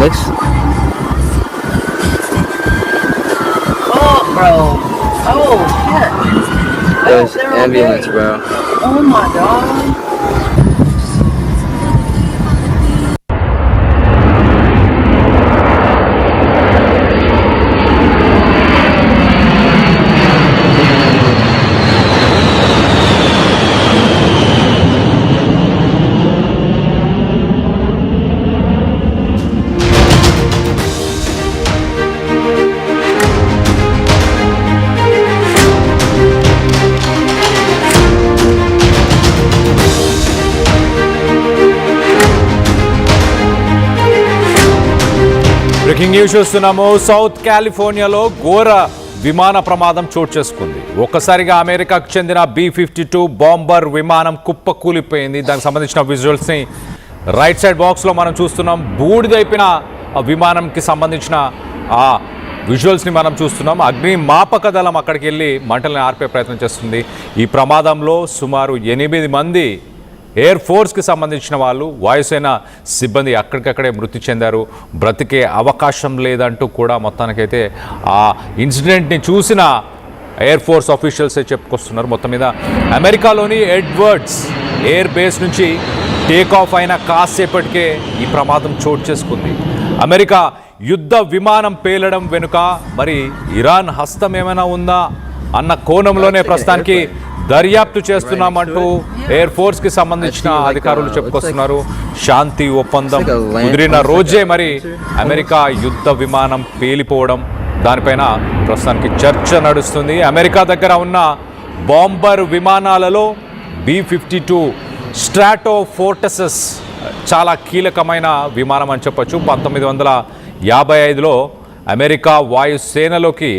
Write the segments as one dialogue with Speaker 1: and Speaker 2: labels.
Speaker 1: Next.
Speaker 2: Oh, bro. Oh, shit.
Speaker 1: There's
Speaker 2: They're
Speaker 1: ambulance,
Speaker 2: okay.
Speaker 1: bro.
Speaker 2: Oh, my God.
Speaker 3: Breaking news చూస్తున్నాము. South కాలిఫోర్నియాలో ఘోర విమాన ప్రమాదం చోటు చేసుకుంది. ఒక్కసారిగా అమెరికాకు చెందిన B-52 బాంబర్ విమానం కుప్పకూలిపోయింది. దానికి సంబంధించిన విజువల్స్ని రైట్ సైడ్ బాక్స్లో మనం చూస్తున్నాం. బూడిదైపోయిన విమానంకి సంబంధించిన ఆ విజువల్స్ని మనం చూస్తున్నాం. అగ్నిమాపక దళం అక్కడికి వెళ్ళి మంటల్ని ఆర్పే ప్రయత్నం చేస్తుంది. ఈ ప్రమాదంలో సుమారు 8 మంది ఎయిర్ ఫోర్స్కి సంబంధించిన వాళ్ళు, వాయుసేన సిబ్బంది అక్కడికక్కడే మృతి చెందారు. బ్రతికే అవకాశం లేదంటూ కూడా మొత్తానికైతే ఆ ఇన్సిడెంట్ని చూసిన ఎయిర్ ఫోర్స్ ఆఫీషియల్సే చెప్పుకొస్తున్నారు. మొత్తం మీద అమెరికాలోని ఎడ్వర్డ్స్ ఎయిర్ బేస్ నుంచి టేక్ ఆఫ్ అయిన కాసేపటికే ఈ ప్రమాదం చోటు చేసుకుంది. అమెరికా యుద్ధ విమానం పేలడం వెనుక మరి ఇరాన్ హస్తం ఏమైనా ఉందా అన్న కోణంలోనే ప్రస్తుతానికి దర్యాప్తు చేస్తున్నామంటూ ఎయిర్ ఫోర్స్ కి సంబంధించిన అధికారులు చెప్పుకొస్తున్నారు. శాంతి ఒప్పందం కుదిరిన రోజే మరి అమెరికా యుద్ధ విమానం పేలిపోవడం, దానిపైన ప్రస్తుతానికి చర్చ నడుస్తుంది. అమెరికా దగ్గర ఉన్న బాంబర్ విమానాలలో B-52 స్ట్రాటోఫోర్టసెస్ చాలా కీలకమైన విమానం అని చెప్పొచ్చు. 1955లో అమెరికా వాయుసేనలోకి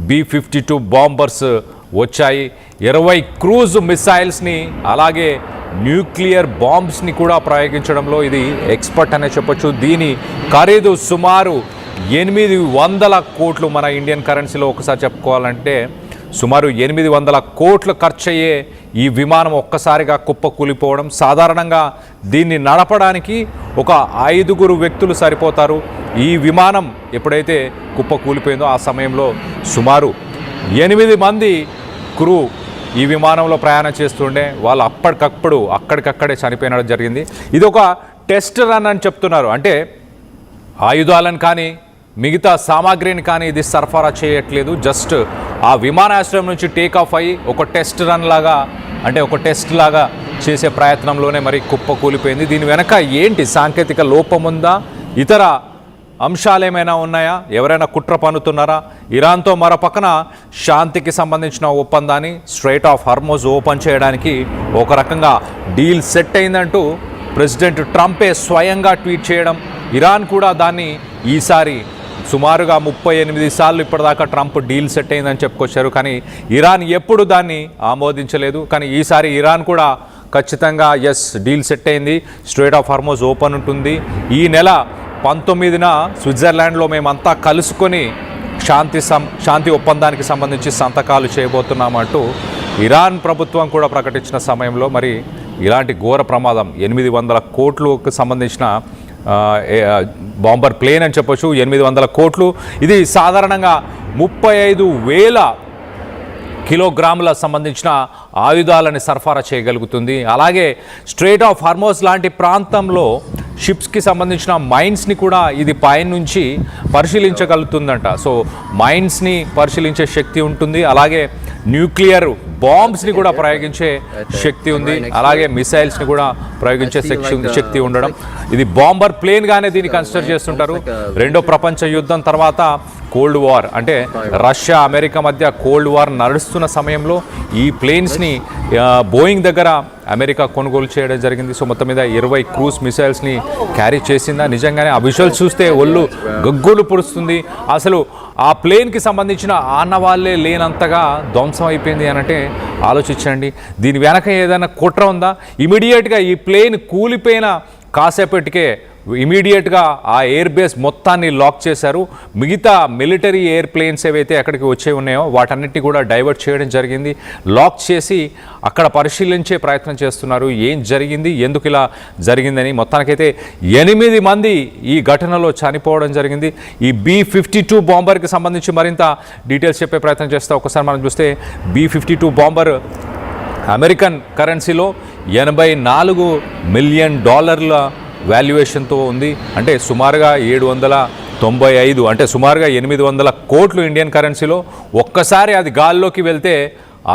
Speaker 3: B-52 బాంబర్స్ వచ్చాయి. 20 క్రూజ్ మిసైల్స్ని అలాగే న్యూక్లియర్ బాంబ్స్ని కూడా ప్రయోగించడంలో ఇది ఎక్స్పర్ట్ అనే చెప్పొచ్చు. దీని ఖరీదు సుమారు 800 కోట్లు. మన ఇండియన్ కరెన్సీలో ఒకసారి చెప్పుకోవాలంటే సుమారు 800 కోట్లు ఖర్చు అయ్యే ఈ విమానం ఒక్కసారిగా కుప్పకూలిపోవడం. సాధారణంగా దీన్ని నడపడానికి ఒక 5 వ్యక్తులు సరిపోతారు. ఈ విమానం ఎప్పుడైతే కుప్పకూలిపోయిందో ఆ సమయంలో సుమారు 8 మంది క్రూ ఈ విమానంలో ప్రయాణం చేస్తుండే. వాళ్ళు అక్కడికక్కడే చనిపోయినడం జరిగింది. ఇది ఒక టెస్ట్ రన్ అని చెప్తున్నారు. అంటే ఆయుధాలను కానీ మిగతా సామాగ్రిని కానీ ఇది సరఫరా చేయట్లేదు. జస్ట్ ఆ విమానాశ్రయం నుంచి టేక్ ఆఫ్ అయ్యి ఒక టెస్ట్ రన్ లాగా, అంటే ఒక టెస్ట్ లాగా చేసే ప్రయత్నంలోనే మరి కుప్పకూలిపోయింది. దీని వెనక ఏంటి సాంకేతిక లోపం ఉందా, ఇతర అంశాలు ఏమైనా ఉన్నాయా, ఎవరైనా కుట్ర పన్నుతున్నారా? ఇరాన్తో మరో పక్కన శాంతికి సంబంధించిన ఒప్పందాన్ని స్ట్రైట్ ఆఫ్ హార్మోజ్ ఓపెన్ చేయడానికి ఒక రకంగా డీల్ సెట్ అయిందంటూ ప్రెసిడెంట్ ట్రంపే స్వయంగా ట్వీట్ చేయడం, ఇరాన్ కూడా దాన్ని ఈసారి సుమారుగా 38 సార్లు ఇప్పటిదాకా ట్రంప్ డీల్ సెట్ అయిందని చెప్పుకొచ్చారు. కానీ ఇరాన్ ఎప్పుడు దాన్ని ఆమోదించలేదు. కానీ ఈసారి ఇరాన్ కూడా ఖచ్చితంగా ఎస్ డీల్ సెట్ అయింది, స్ట్రైట్ ఆఫ్ హార్మోజ్ ఓపెన్ ఉంటుంది, ఈ నెల 19న స్విట్జర్లాండ్లో మేమంతా కలుసుకొని శాంతి ఒప్పందానికి సంబంధించి సంతకాలు చేయబోతున్నామంటూ ఇరాన్ ప్రభుత్వం కూడా ప్రకటించిన సమయంలో మరి ఇలాంటి ఘోర ప్రమాదం 800 కోట్లకు సంబంధించిన బాంబర్ ప్లేన్ అని చెప్పొచ్చు. 800 కోట్లు. ఇది సాధారణంగా 35,000 కిలోగ్రాముల సంబంధించిన ఆయుధాలని సరఫరా చేయగలుగుతుంది. అలాగే స్ట్రైట్ ఆఫ్ హార్మోజ్ లాంటి ప్రాంతంలో షిప్స్కి సంబంధించిన మైన్స్ని కూడా ఇది పైనుంచి పరిశీలించగలుగుతుందంట. సో మైన్స్ని పరిశీలించే శక్తి ఉంటుంది. అలాగే న్యూక్లియర్ బాంబ్స్ని కూడా ప్రయోగించే శక్తి ఉంది. అలాగే మిసైల్స్ని కూడా ప్రయోగించే శక్తి ఉండడం. ఇది బాంబర్ ప్లేన్గానే దీన్ని కన్సిడర్ చేస్తుంటారు. రెండో ప్రపంచ యుద్ధం తర్వాత కోల్డ్ వార్, అంటే రష్యా అమెరికా మధ్య కోల్డ్ వార్ నడుస్తున్న సమయంలో ఈ ప్లేన్స్ని బోయింగ్ దగ్గర అమెరికా కొనుగోలు చేయడం జరిగింది. సో మొత్తం మీద 20 క్రూజ్ మిసైల్స్ని క్యారీ చేసిందా? నిజంగానే ఆ విజువల్స్ చూస్తే ఒళ్ళు గగ్గులు పొడుస్తుంది. అసలు ఆ ప్లేన్కి సంబంధించిన ఆనవాళ్ళే లేనంతగా ధ్వంసం అయిపోయింది అనంటే ఆలోచించండి. దీని వెనక ఏదైనా కుట్ర ఉందా? ఇమీడియట్గా ఈ ప్లేన్ కూలిపోయిన కాసేపటికే ఇమీడియట్గా ఆ ఎయిర్ బేస్ మొత్తాన్ని లాక్ చేశారు. మిగతా మిలిటరీ ఎయిర్ప్లేన్స్ ఏవైతే అక్కడికి వచ్చే ఉన్నాయో వాటన్నిటిని కూడా డైవర్ట్ చేయడం జరిగింది. లాక్ చేసి అక్కడ పరిశీలించే ప్రయత్నం చేస్తున్నారు. ఏం జరిగింది, ఎందుకు ఇలా జరిగిందని. మొత్తానికైతే 8 మంది ఈ ఘటనలో చనిపోవడం జరిగింది. ఈ B-52 బాంబర్కి సంబంధించి మరింత డీటెయిల్స్ చెప్పే ప్రయత్నం చేస్తే ఒకసారి మనం చూస్తే B-52 బాంబర్ అమెరికన్ కరెన్సీలో $84 మిలియన్ వాల్యుయేషన్తో ఉంది. అంటే సుమారుగా 795 అంటే సుమారుగా 800 కోట్లు ఇండియన్ కరెన్సీలో. ఒక్కసారి అది గాల్లోకి వెళ్తే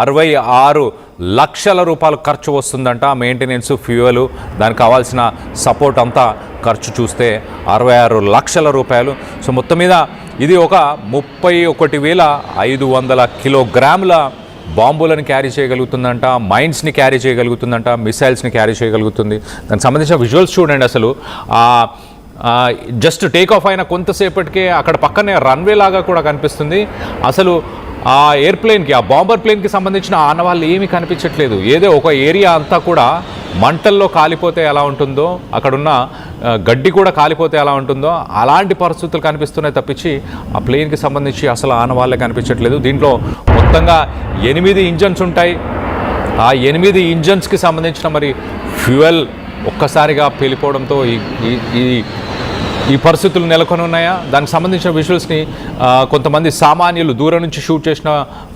Speaker 3: 66 లక్షల రూపాయలు ఖర్చు వస్తుందంట. మెయింటెనెన్స్, ఫ్యూయల్, దానికి కావాల్సిన సపోర్ట్ అంతా ఖర్చు చూస్తే 66 లక్షల రూపాయలు. సో మొత్తం మీద ఇది ఒక 31,500 కిలోగ్రాముల బాంబులను క్యారీ చేయగలుగుతుందంట, మైన్స్ని క్యారీ చేయగలుగుతుందంట, మిసైల్స్ని క్యారీ చేయగలుగుతుంది. దానికి సంబంధించిన విజువల్స్ చూడండి. అసలు జస్ట్ టేక్ ఆఫ్ అయిన కొంతసేపటికే అక్కడ పక్కనే రన్వే లాగా కూడా కనిపిస్తుంది. అసలు ఆ ఎయిర్ప్లేన్కి, ఆ బాంబర్ ప్లేన్కి సంబంధించిన ఆనవాళ్ళు ఏమీ కనిపించట్లేదు. ఏదో ఒక ఏరియా అంతా కూడా మంటల్లో కాలిపోతే ఎలా ఉంటుందో, అక్కడున్న గడ్డి కూడా కాలిపోతే ఎలా ఉంటుందో అలాంటి పరిస్థితులు కనిపిస్తున్నాయి తప్పించి ఆ ప్లేన్కి సంబంధించి అసలు ఆనవాళ్ళే కనిపించట్లేదు. దీంట్లో మొత్తంగా 8 ఇంజన్స్ ఉంటాయి. ఆ 8 ఇంజన్స్కి సంబంధించిన మరి ఫ్యూయల్ ఒక్కసారిగా పేలిపోవడంతో ఈ పరిస్థితులు నెలకొని ఉన్నాయా. దానికి సంబంధించిన విజువల్స్ని కొంతమంది సామాన్యులు దూరం నుంచి షూట్ చేసిన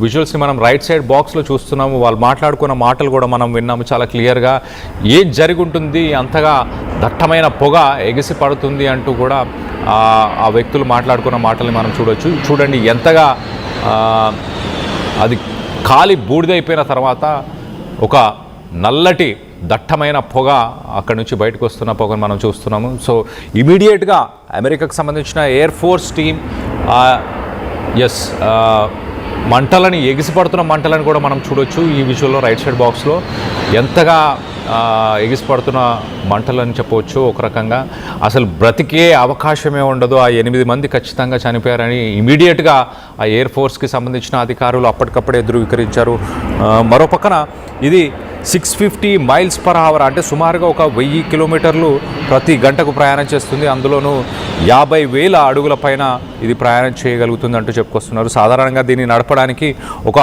Speaker 3: విజువల్స్ని మనం రైట్ సైడ్ బాక్స్లో చూస్తున్నాము. వాళ్ళు మాట్లాడుకున్న మాటలు కూడా మనం విన్నాము చాలా క్లియర్గా. ఏం జరిగి ఉంటుంది, అంతగా దట్టమైన పొగ ఎగిసి పడుతుంది అంటూ కూడా ఆ వ్యక్తులు మాట్లాడుకున్న మాటల్ని మనం చూడొచ్చు. చూడండి ఎంతగా అది కాలి బూడిదైపోయిన తర్వాత ఒక నల్లటి దట్టమైన పొగ అక్కడి నుంచి బయటకు వస్తున్న పొగను మనం చూస్తున్నాము. సో ఇమీడియట్గా అమెరికాకు సంబంధించిన ఎయిర్ ఫోర్స్ టీమ్ మంటలని, ఎగిసిపడుతున్న మంటలను కూడా మనం చూడొచ్చు ఈ విజువల్లో రైట్ సైడ్ బాక్స్లో. ఎంతగా ఎగిసిపడుతున్న మంటలని చెప్పవచ్చు. ఒక రకంగా అసలు బ్రతికే అవకాశమే ఉండదు. ఆ 8 మంది ఖచ్చితంగా చనిపోయారని ఇమీడియట్గా ఆ ఎయిర్ ఫోర్స్కి సంబంధించిన అధికారులు అప్పటికప్పుడే ధృవీకరించారు. మరో పక్కన ఇది 650 మైల్స్ పర్ అవర్ అంటే సుమారుగా ఒక 1000 కిలోమీటర్లు ప్రతి గంటకు ప్రయాణం చేస్తుంది. అందులోనూ 50,000 అడుగుల పైన ఇది ప్రయాణం చేయగలుగుతుంది అంటూ చెప్పుకొస్తున్నారు. సాధారణంగా దీన్ని నడపడానికి ఒక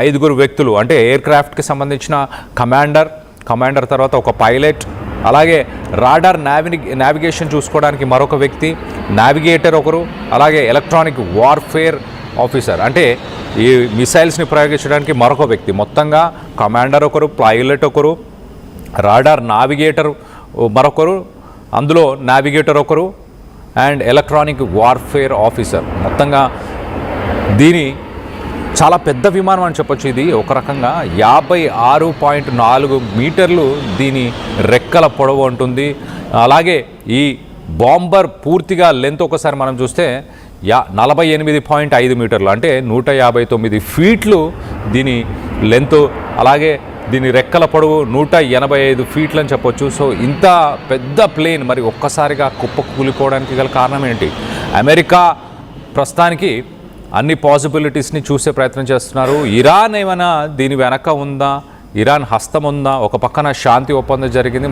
Speaker 3: 5 వ్యక్తులు అంటే ఎయిర్ క్రాఫ్ట్కి సంబంధించిన కమాండర్ తర్వాత ఒక పైలట్, అలాగే రాడార్ నావిగేషన్ చూసుకోవడానికి మరొక వ్యక్తి, నావిగేటర్ ఒకరు, అలాగే ఎలక్ట్రానిక్ వార్ఫేర్ ఆఫీసర్ అంటే ఈ మిసైల్స్ని ప్రయోగించడానికి మరొక వ్యక్తి. మొత్తంగా కమాండర్ ఒకరు, పైలట్ ఒకరు, రాడార్ నావిగేటర్ మరొకరు, అందులో నావిగేటర్ ఒకరు అండ్ ఎలక్ట్రానిక్ వార్ఫేర్ ఆఫీసర్. మొత్తంగా దీని చాలా పెద్ద విమానం అని చెప్పొచ్చు. ఇది ఒక రకంగా 56.4 మీటర్లు దీని రెక్కల పొడవు ఉంటుంది. అలాగే ఈ బాంబర్ పూర్తిగా లెంత్ ఒకసారి మనం చూస్తే 48.5 మీటర్లు అంటే 159 ఫీట్లు దీని లెంత్. అలాగే దీని రెక్కల పొడవు 185 ఫీట్లు అని చెప్పొచ్చు. సో ఇంత పెద్ద ప్లేన్ మరి ఒక్కసారిగా కుప్పకూలిపోవడానికి గల కారణం ఏంటి? అమెరికా ప్రస్తుతానికి అన్ని పాసిబిలిటీస్ని చూసే ప్రయత్నం చేస్తున్నారు. ఇరాన్ ఏమైనా దీని వెనక ఉందా, ఇరాన్ హస్తం ఉందా? ఒక పక్కన శాంతి ఒప్పందం జరిగింది.